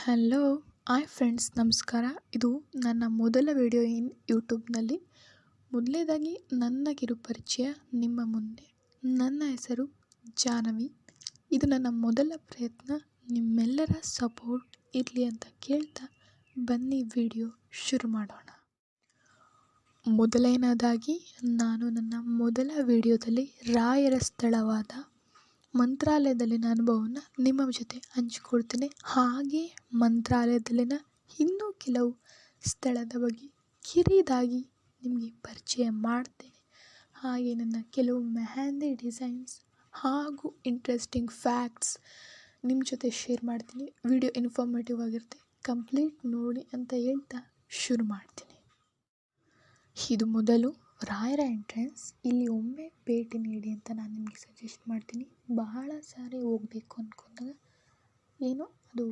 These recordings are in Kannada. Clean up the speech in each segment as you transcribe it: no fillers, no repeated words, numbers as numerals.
ಹಲೋ ಹಾಯ್ ಫ್ರೆಂಡ್ಸ್, ನಮಸ್ಕಾರ. ಇದು ನನ್ನ ಮೊದಲ ವಿಡಿಯೋ ಯೂಟ್ಯೂಬ್ನಲ್ಲಿ. ಮೊದಲನೇದಾಗಿ ನನ್ನ ಕಿರು ಪರಿಚಯ ನಿಮ್ಮ ಮುಂದೆ. ನನ್ನ ಹೆಸರು ಜಾಹ್ನವಿ. ಇದು ನನ್ನ ಮೊದಲ ಪ್ರಯತ್ನ. ನಿಮ್ಮೆಲ್ಲರ ಸಪೋರ್ಟ್ ಇರಲಿ ಅಂತ ಕೇಳ್ತಾ ಬನ್ನಿ ವಿಡಿಯೋ ಶುರು ಮಾಡೋಣ. ಮೊದಲನೇದಾಗಿ ನಾನು ನನ್ನ ಮೊದಲ ವಿಡಿಯೋದಲ್ಲಿ ರಾಯರ ಸ್ಥಳವಾದ ಮಂತ್ರಾಲಯದಲ್ಲಿನ ಅನುಭವವನ್ನು ನಿಮ್ಮ ಜೊತೆ ಹಂಚಿಕೊಳ್ತೇನೆ. ಹಾಗೆ ಮಂತ್ರಾಲಯದಲ್ಲಿನ ಇನ್ನೂ ಕೆಲವು ಸ್ಥಳದ ಬಗ್ಗೆ ಕಿರಿದಾಗಿ ನಿಮಗೆ ಪರಿಚಯ ಮಾಡ್ತೇನೆ. ಹಾಗೆ ನನ್ನ ಕೆಲವು ಮೆಹಂದಿ ಡಿಸೈನ್ಸ್ ಹಾಗೂ ಇಂಟ್ರೆಸ್ಟಿಂಗ್ ಫ್ಯಾಕ್ಟ್ಸ್ ನಿಮ್ಮ ಜೊತೆ ಶೇರ್ ಮಾಡ್ತೀನಿ. ವಿಡಿಯೋ ಇನ್ಫಾರ್ಮೇಟಿವ್ ಆಗಿರುತ್ತೆ, ಕಂಪ್ಲೀಟ್ ನೋಡಿ ಅಂತ ಹೇಳ್ತಾ ಶುರು ಮಾಡ್ತೀನಿ. ಇದು ಮೊದಲು ರಾಯರ ಎಂಟ್ರೆನ್ಸ್. ಇಲ್ಲಿ ಒಮ್ಮೆ ಭೇಟಿ ನೀಡಿ ಅಂತ ನಾನು ನಿಮಗೆ ಸಜೆಸ್ಟ್ ಮಾಡ್ತೀನಿ. ಬಹಳ ಸಾರಿ ಹೋಗಬೇಕು ಅಂದ್ಕೊಂಡಾಗ ಏನೋ ಅದು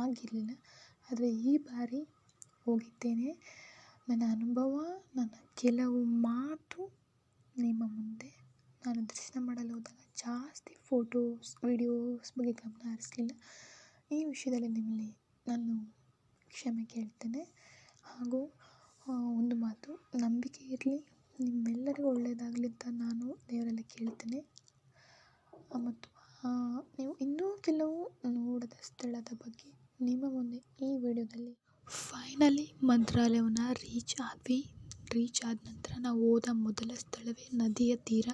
ಆಗಿರಲಿಲ್ಲ, ಆದರೆ ಈ ಬಾರಿ ಹೋಗಿದ್ದೇನೆ. ನನ್ನ ಅನುಭವ, ನನ್ನ ಕೆಲವು ಮಾತು ನಿಮ್ಮ ಮುಂದೆ. ನಾನು ದರ್ಶನ ಮಾಡಲು ಹೋದಾಗ ಜಾಸ್ತಿ ಫೋಟೋಸ್ ವಿಡಿಯೋಸ್ ಬಗ್ಗೆ ಗಮನ ಹರಿಸಲಿಲ್ಲ. ಈ ವಿಷಯದಲ್ಲಿ ನಿಮ್ಮಲ್ಲಿ ನಾನು ಕ್ಷಮೆ ಕೇಳ್ತೇನೆ. ಹಾಗೂ ಒಂದು ಮಾತು, ನಂಬಿಕೆ ಇರಲಿ, ನಿಮ್ಮೆಲ್ಲರಿಗೂ ಒಳ್ಳೆಯದಾಗಲಿ ಅಂತ ನಾನು ದೇವರಲ್ಲಿ ಕೇಳ್ತೇನೆ. ಮತ್ತು ನೀವು ಇನ್ನೂ ಕೆಲವು ನೋಡದ ಸ್ಥಳದ ಬಗ್ಗೆ ನಿಮ್ಮ ಮುಂದೆ ಈ ವಿಡಿಯೋದಲ್ಲಿ. ಫೈನಲಿ ಮಂತ್ರಾಲಯವನ್ನು ರೀಚ್ ಆದ ನಂತರ ನಾವು ಹೋದ ಮೊದಲ ಸ್ಥಳವೇ ನದಿಯ ತೀರ.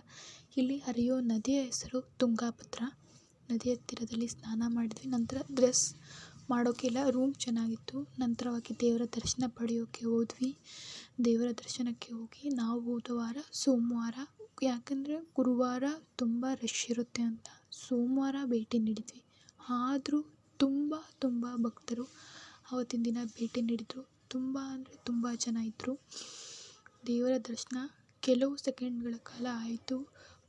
ಇಲ್ಲಿ ಹರಿಯೋ ನದಿಯ ಹೆಸರು ತುಂಗಾಭದ್ರಾ. ನದಿಯ ತೀರದಲ್ಲಿ ಸ್ನಾನ ಮಾಡಿದ್ವಿ. ನಂತರ ಡ್ರೆಸ್ ಮಾಡೋಕ್ಕೆಲ್ಲ ರೂಮ್ ಚೆನ್ನಾಗಿತ್ತು. ನಂತರವಾಗಿ ದೇವರ ದರ್ಶನ ಪಡೆಯೋಕ್ಕೆ ಹೋದ್ವಿ. ದೇವರ ದರ್ಶನಕ್ಕೆ ಹೋಗಿ ನಾವು ಹೋದ ವಾರ ಸೋಮವಾರ, ಯಾಕಂದರೆ ಗುರುವಾರ ತುಂಬ ರಶ್ ಇರುತ್ತೆ ಅಂತ ಸೋಮವಾರ ಭೇಟಿ ನೀಡಿದ್ವಿ. ಆದರೂ ತುಂಬ ಭಕ್ತರು ಆವತ್ತಿನ ದಿನ ಭೇಟಿ ನೀಡಿದರು. ತುಂಬ ಅಂದರೆ ತುಂಬ ಜನ ಇದ್ದರು. ದೇವರ ದರ್ಶನ ಕೆಲವು ಸೆಕೆಂಡ್ಗಳ ಕಾಲ ಆಯಿತು.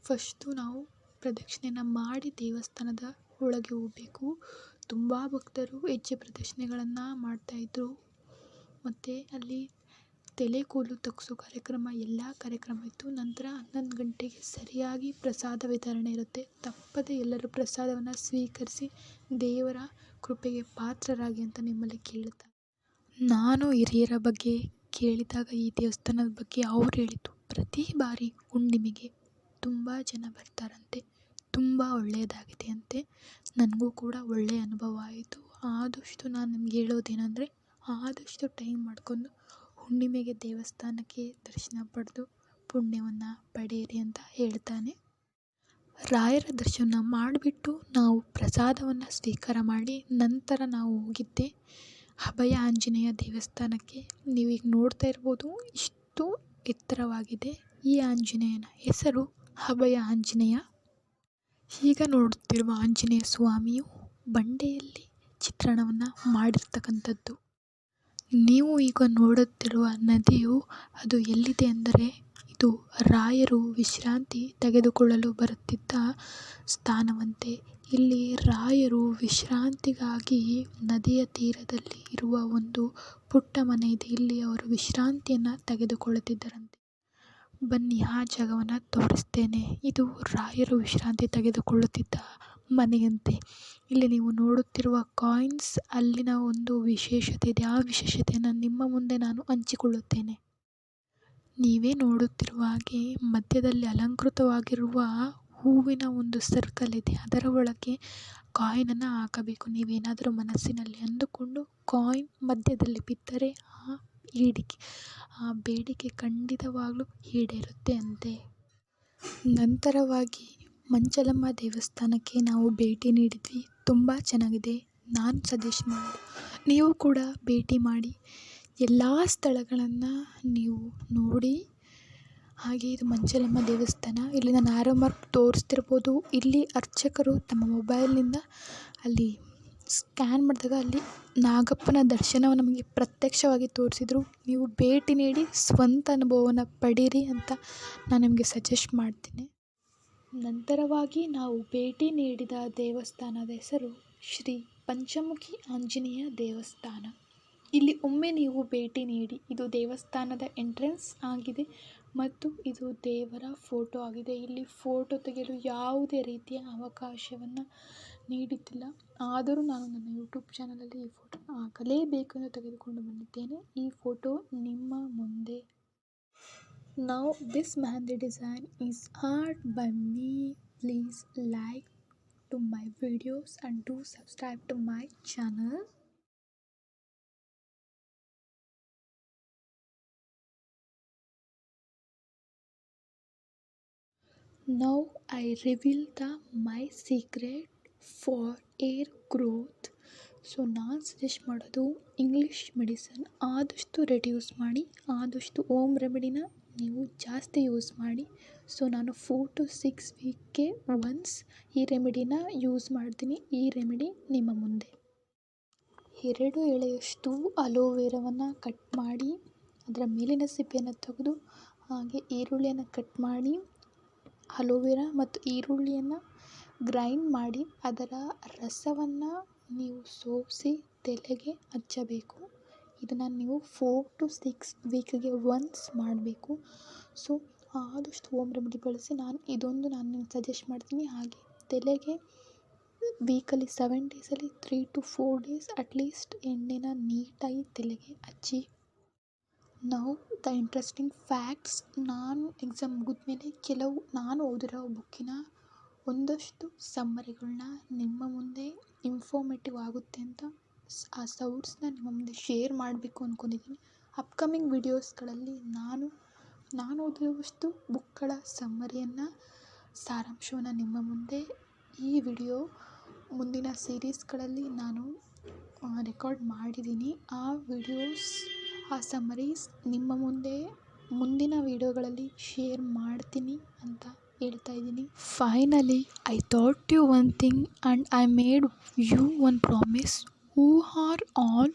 ಫಸ್ಟು ನಾವು ಪ್ರದಕ್ಷಿಣೆಯನ್ನು ಮಾಡಿ ದೇವಸ್ಥಾನದ ಒಳಗೆ ಹೋಗಬೇಕು. ತುಂಬ ಭಕ್ತರು ಹೆಜ್ಜೆ ಪ್ರದಕ್ಷಿಣೆಗಳನ್ನು ಮಾಡ್ತಾಯಿದ್ರು. ಮತ್ತು ಅಲ್ಲಿ ತಲೆ ಕೂದಲು ತಗ್ಗಿಸೋ ಕಾರ್ಯಕ್ರಮ, ಎಲ್ಲ ಕಾರ್ಯಕ್ರಮ ಇತ್ತು. ನಂತರ 11 ಗಂಟೆಗೆ ಸರಿಯಾಗಿ ಪ್ರಸಾದ ವಿತರಣೆ ಇರುತ್ತೆ. ತಪ್ಪದೆ ಎಲ್ಲರೂ ಪ್ರಸಾದವನ್ನು ಸ್ವೀಕರಿಸಿ ದೇವರ ಕೃಪೆಗೆ ಪಾತ್ರರಾಗಿ ಅಂತ ನಿಮ್ಮಲ್ಲಿ ಕೇಳ್ತಾರೆ. ನಾನು ಹಿರಿಯರ ಬಗ್ಗೆ ಕೇಳಿದಾಗ ಈ ದೇವಸ್ಥಾನದ ಬಗ್ಗೆ ಅವ್ರು ಹೇಳಿದ್ದು, ಪ್ರತಿ ಬಾರಿ ಹುಣ್ಣಿಮೆಗೆ ತುಂಬ ಜನ ಬರ್ತಾರಂತೆ, ತುಂಬ ಒಳ್ಳೆಯದಾಗಿದೆ ಅಂತೆ. ನನಗೂ ಕೂಡ ಒಳ್ಳೆಯ ಅನುಭವ ಆಯಿತು. ಆದಷ್ಟು ನಾನು ನಿಮ್ಗೆ ಹೇಳೋದೇನೆಂದರೆ, ಆದಷ್ಟು ಟೈಮ್ ಮಾಡಿಕೊಂಡು ಹುಣ್ಣಿಮೆಗೆ ದೇವಸ್ಥಾನಕ್ಕೆ ದರ್ಶನ ಪಡೆದು ಪುಣ್ಯವನ್ನು ಪಡೆಯಿರಿ ಅಂತ ಹೇಳ್ತಾನೆ. ರಾಯರ ದರ್ಶನ ಮಾಡಿಬಿಟ್ಟು ನಾವು ಪ್ರಸಾದವನ್ನು ಸ್ವೀಕಾರ ಮಾಡಿ ನಂತರ ನಾವು ಹೋಗಿದ್ದೆ ಅಭಯ ಆಂಜನೇಯ ದೇವಸ್ಥಾನಕ್ಕೆ. ನೀವೀಗ ನೋಡ್ತಾ ಇರ್ಬೋದು, ಇಷ್ಟು ಎತ್ತರವಾಗಿದೆ. ಈ ಆಂಜನೇಯನ ಹೆಸರು ಅಭಯ ಆಂಜನೇಯ. ಈಗ ನೋಡುತ್ತಿರುವ ಆಂಜನೇಯ ಸ್ವಾಮಿಯು ಬಂಡೆಯಲ್ಲಿ ಚಿತ್ರಣವನ್ನು ಮಾಡಿರ್ತಕ್ಕಂಥದ್ದು. ನೀವು ಈಗ ನೋಡುತ್ತಿರುವ ನದಿಯು ಅದು ಎಲ್ಲಿದೆ ಅಂದರೆ, ಇದು ರಾಯರು ವಿಶ್ರಾಂತಿ ತೆಗೆದುಕೊಳ್ಳಲು ಬರುತ್ತಿದ್ದ ಸ್ಥಾನವಂತೆ. ಇಲ್ಲಿ ರಾಯರು ವಿಶ್ರಾಂತಿಗಾಗಿ ನದಿಯ ತೀರದಲ್ಲಿ ಇರುವ ಒಂದು ಪುಟ್ಟ ಮನೆ ಇದೆ. ಇಲ್ಲಿ ಅವರು ವಿಶ್ರಾಂತಿಯನ್ನು ತೆಗೆದುಕೊಳ್ಳುತ್ತಿದ್ದರಂತೆ. ಬನ್ನಿ ಆ ಜಾಗವನ್ನು ತೋರಿಸ್ತೇನೆ. ಇದು ರಾಯರು ವಿಶ್ರಾಂತಿ ತೆಗೆದುಕೊಳ್ಳುತ್ತಿದ್ದ ಮನೆಯಂತೆ. ಇಲ್ಲಿ ನೀವು ನೋಡುತ್ತಿರುವ ಕಾಯಿನ್ಸ್, ಅಲ್ಲಿನ ಒಂದು ವಿಶೇಷತೆ ಇದೆ. ಆ ವಿಶೇಷತೆಯನ್ನು ನಿಮ್ಮ ಮುಂದೆ ನಾನು ಹಂಚಿಕೊಳ್ಳುತ್ತೇನೆ. ನೀವೇ ನೋಡುತ್ತಿರುವ ಹಾಗೆ ಮಧ್ಯದಲ್ಲಿ ಅಲಂಕೃತವಾಗಿರುವ ಹೂವಿನ ಒಂದು ಸರ್ಕಲ್ ಇದೆ. ಅದರ ಒಳಗೆ ಕಾಯಿನನ್ನು ಹಾಕಬೇಕು. ನೀವೇನಾದರೂ ಮನಸ್ಸಿನಲ್ಲಿ ಅಂದುಕೊಂಡು ಕಾಯಿನ್ ಮಧ್ಯದಲ್ಲಿ ಬಿದ್ದರೆ ಆ ಬೇಡಿಕೆ ಖಂಡಿತವಾಗಲೂ ಈಡೇರುತ್ತೆ ಅಂತೆ. ನಂತರವಾಗಿ ಮಂಚಲಮ್ಮ ದೇವಸ್ಥಾನಕ್ಕೆ ನಾವು ಭೇಟಿ ನೀಡಿದ್ವಿ. ತುಂಬ ಚೆನ್ನಾಗಿದೆ. ನಾನು ಸಜೆಸ್ಟ್ ಮಾಡೋದು, ನೀವು ಕೂಡ ಭೇಟಿ ಮಾಡಿ ಎಲ್ಲ ಸ್ಥಳಗಳನ್ನು ನೀವು ನೋಡಿ. ಹಾಗೆ ಇದು ಮಂಚಲಮ್ಮ ದೇವಸ್ಥಾನ. ಇಲ್ಲಿ ನಾನು ಆರೋ ಮಾರ್ಕ್ ತೋರಿಸ್ತಿರ್ಬೋದು. ಇಲ್ಲಿ ಅರ್ಚಕರು ತಮ್ಮ ಮೊಬೈಲ್ನಿಂದ ಅಲ್ಲಿ ಸ್ಕ್ಯಾನ್ ಮಾಡಿದಾಗ ಅಲ್ಲಿ ನಾಗಪ್ಪನ ದರ್ಶನವನ್ನು ನಮಗೆ ಪ್ರತ್ಯಕ್ಷವಾಗಿ ತೋರಿಸಿದರು. ನೀವು ಭೇಟಿ ನೀಡಿ ಸ್ವಂತ ಅನುಭವವನ್ನು ಪಡೀರಿ ಅಂತ ನಾನು ನಿಮಗೆ ಸಜೆಸ್ಟ್ ಮಾಡ್ತೀನಿ. ನಂತರವಾಗಿ ನಾವು ಭೇಟಿ ನೀಡಿದ ದೇವಸ್ಥಾನದ ಹೆಸರು ಶ್ರೀ ಪಂಚಮುಖಿ ಆಂಜನೇಯ ದೇವಸ್ಥಾನ. ಇಲ್ಲಿ ಒಮ್ಮೆ ನೀವು ಭೇಟಿ ನೀಡಿ. ಇದು ದೇವಸ್ಥಾನದ ಎಂಟ್ರೆನ್ಸ್ ಆಗಿದೆ ಮತ್ತು ಇದು ದೇವರ ಫೋಟೋ ಆಗಿದೆ. ಇಲ್ಲಿ ಫೋಟೋ ತೆಗೆಯಲು ಯಾವುದೇ ರೀತಿಯ ಅವಕಾಶವನ್ನು ನೀಡುತ್ತಿಲ್ಲ. ಆದರೂ ನಾನು ನನ್ನ ಯೂಟ್ಯೂಬ್ ಚಾನಲಲ್ಲಿ ಈ ಫೋಟೋನ ಹಾಕಲೇಬೇಕು ಎಂದು ತೆಗೆದುಕೊಂಡು ಬಂದಿದ್ದೇನೆ. ಈ ಫೋಟೋ ನಿಮ್ಮ ಮುಂದೆ. Now this mehendi design is art by me. Please like to my videos and do subscribe to my channel. Now I reveal my secret for hair growth. So ನಾನು ಸಜೆಸ್ಟ್ ಮಾಡೋದು ಇಂಗ್ಲೀಷ್ ಮೆಡಿಸನ್ ಆದಷ್ಟು ರೆಡ್ಯೂಸ್ ಮಾಡಿ, ಆದಷ್ಟು ಓಮ್ ರೆಮಿಡಿನ ನೀವು ಜಾಸ್ತಿ ಯೂಸ್ ಮಾಡಿ. ಸೊ ನಾನು 4 to 6 ವೀಕ್ಗೆ ಒನ್ಸ್ ಈ ರೆಮಿಡಿನ ಯೂಸ್ ಮಾಡ್ತೀನಿ. ಈ ರೆಮಿಡಿ ನಿಮ್ಮ ಮುಂದೆ. 2 ಎಳೆಯಷ್ಟು ಅಲೋವೆರಾವನ್ನು ಕಟ್ ಮಾಡಿ ಅದರ ಮೇಲಿನ ಸಿಪ್ಪೆಯನ್ನು ತೆಗೆದು, ಹಾಗೆ ಈರುಳ್ಳಿಯನ್ನು ಕಟ್ ಮಾಡಿ, ಅಲೋವೆರಾ ಮತ್ತು ಈರುಳ್ಳಿಯನ್ನು ಗ್ರೈಂಡ್ ಮಾಡಿ ಅದರ ರಸವನ್ನು ನೀವು ಸೋಸಿ ತಲೆಗೆ ಹಚ್ಚಬೇಕು. ಇದನ್ನು ನೀವು 4 to 6 ವೀಕ್ಗೆ ಒನ್ಸ್ ಮಾಡಬೇಕು. ಸೊ ಆದಷ್ಟು ಹೋಮ್ ರೆಮಿಡಿ ಬಳಸಿ. ನಾನು ಸಜೆಸ್ಟ್ ಮಾಡ್ತೀನಿ. ಹಾಗೆ ತಲೆಗೆ ವೀಕಲ್ಲಿ 7 ಡೇಸಲ್ಲಿ 3 to 4 ಡೇಸ್ ಅಟ್ಲೀಸ್ಟ್ ಎಣ್ಣೆನ ನೀಟಾಗಿ ತಲೆಗೆ ಹಚ್ಚಿ. ನಾವು ದ ಇಂಟ್ರೆಸ್ಟಿಂಗ್ ಫ್ಯಾಕ್ಟ್ಸ್. ನಾನು ಎಕ್ಸಾಮ್ ಮುಗಿದ್ಮೇಲೆ ಕೆಲವು ನಾನು ಓದಿರೋ ಬುಕ್ಕಿನ ಒಂದಷ್ಟು ಸಮ್ಮರಿಗಳನ್ನ ನಿಮ್ಮ ಮುಂದೆ ಇನ್ಫಾರ್ಮೇಟಿವ್ ಆಗುತ್ತೆ ಅಂತ ಆ ಸೌಟ್ಸ್ನ ನಿಮ್ಮ ಮುಂದೆ ಶೇರ್ ಮಾಡಬೇಕು ಅಂದ್ಕೊಂಡಿದ್ದೀನಿ. ಅಪ್ಕಮಿಂಗ್ ವೀಡಿಯೋಸ್ಗಳಲ್ಲಿ ನಾನು ಓದಿರುವಷ್ಟು ಬುಕ್ಗಳ ಸಮ್ಮರಿಯನ್ನು, ಸಾರಾಂಶವನ್ನು ನಿಮ್ಮ ಮುಂದೆ ಈ ವಿಡಿಯೋ ಮುಂದಿನ ಸೀರೀಸ್ಗಳಲ್ಲಿ ನಾನು ರೆಕಾರ್ಡ್ ಮಾಡಿದ್ದೀನಿ. ಆ ವಿಡಿಯೋಸ್, ಆ ಸಮ್ಮರೀಸ್ ನಿಮ್ಮ ಮುಂದೆ ಮುಂದಿನ ವೀಡಿಯೋಗಳಲ್ಲಿ ಶೇರ್ ಮಾಡ್ತೀನಿ ಅಂತ ಹೇಳ್ತಾ ಇದ್ದೀನಿ. Finally I thought you one thing and I made you one promise. Who are all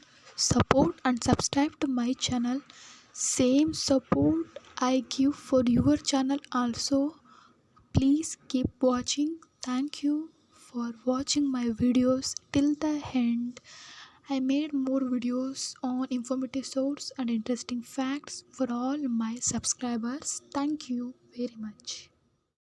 support and subscribe to my channel. Same support I give for your channel also. Please keep watching. Thank you for watching my videos till the end. I made more videos on informative source and interesting facts for all my subscribers. Thank you very much.